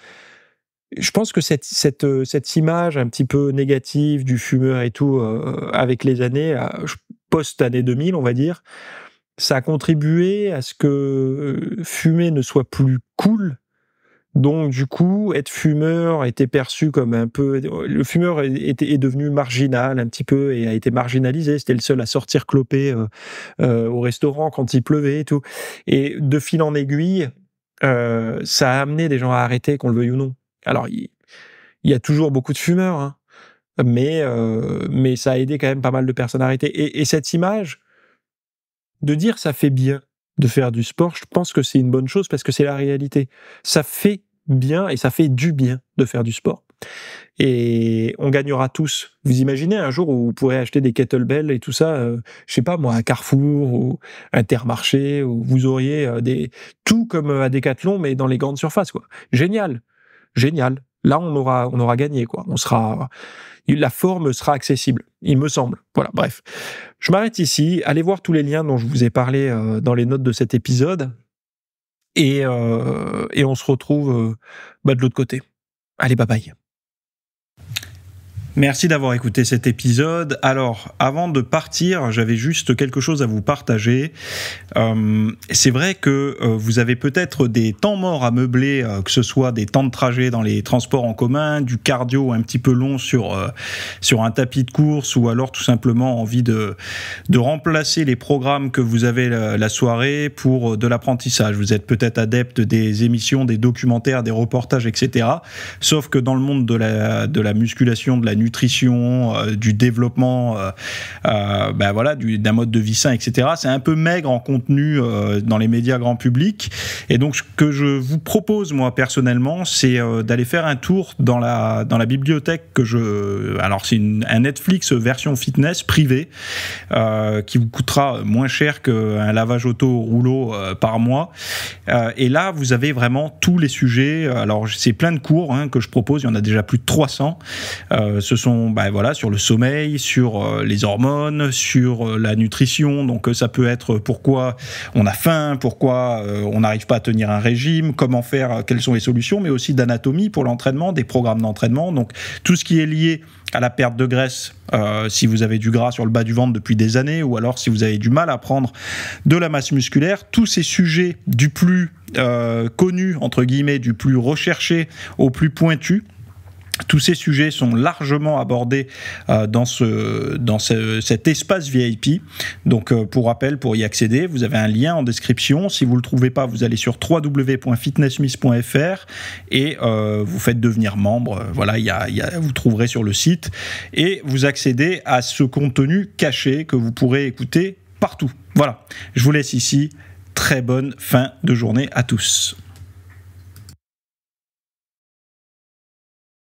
Je pense que cette image un petit peu négative du fumeur et tout, avec les années, post-année 2000, on va dire, ça a contribué à ce que fumer ne soit plus cool. Donc du coup, être fumeur était perçu comme un peu... Le fumeur est devenu marginal un petit peu et a été marginalisé. C'était le seul à sortir cloper au restaurant quand il pleuvait et tout. Et de fil en aiguille, ça a amené des gens à arrêter, qu'on le veuille ou non. Alors, Il y a toujours beaucoup de fumeurs, hein, mais ça a aidé quand même pas mal de personnes à arrêter. Et cette image de dire ça fait bien de faire du sport, je pense que c'est une bonne chose parce que c'est la réalité. Ça fait bien et ça fait du bien de faire du sport. Et on gagnera tous. Vous imaginez un jour où vous pourrez acheter des kettlebells et tout ça, je sais pas moi, à Carrefour ou Intermarché, où vous auriez tout comme à Decathlon, mais dans les grandes surfaces, quoi. Génial, génial. Là, on aura gagné, quoi. La forme sera accessible, il me semble. Voilà, bref. Je m'arrête ici. Allez voir tous les liens dont je vous ai parlé dans les notes de cet épisode. Et on se retrouve de l'autre côté. Allez, bye bye. Merci d'avoir écouté cet épisode. Alors, avant de partir, j'avais juste quelque chose à vous partager. C'est vrai que vous avez peut-être des temps morts à meubler, que ce soit des temps de trajet dans les transports en commun, du cardio un petit peu long sur un tapis de course, ou alors tout simplement envie de remplacer les programmes que vous avez la soirée pour de l'apprentissage. Vous êtes peut-être adepte des émissions, des documentaires, des reportages, etc. Sauf que dans le monde de la musculation, de la nutrition, du développement, d'un mode de vie sain, etc. C'est un peu maigre en contenu dans les médias grand public. Et donc, ce que je vous propose, moi, personnellement, c'est d'aller faire un tour dans la bibliothèque alors, c'est un Netflix version fitness privée qui vous coûtera moins cher qu'un lavage auto au rouleau par mois. Et là, vous avez vraiment tous les sujets. Alors, c'est plein de cours que je propose. Il y en a déjà plus de 300. Ce sont sur le sommeil, sur les hormones, sur la nutrition. Donc ça peut être pourquoi on a faim, pourquoi on n'arrive pas à tenir un régime, comment faire, quelles sont les solutions, mais aussi d'anatomie pour l'entraînement, des programmes d'entraînement. Donc tout ce qui est lié à la perte de graisse, si vous avez du gras sur le bas du ventre depuis des années, ou alors si vous avez du mal à prendre de la masse musculaire, tous ces sujets du plus connu, entre guillemets, du plus recherché au plus pointu, tous ces sujets sont largement abordés dans cet espace VIP. Donc, pour rappel, pour y accéder, vous avez un lien en description. Si vous ne le trouvez pas, vous allez sur www.fitnessmiss.fr et vous faites devenir membre. Voilà, vous trouverez sur le site. Et vous accédez à ce contenu caché que vous pourrez écouter partout. Voilà, je vous laisse ici. Très bonne fin de journée à tous.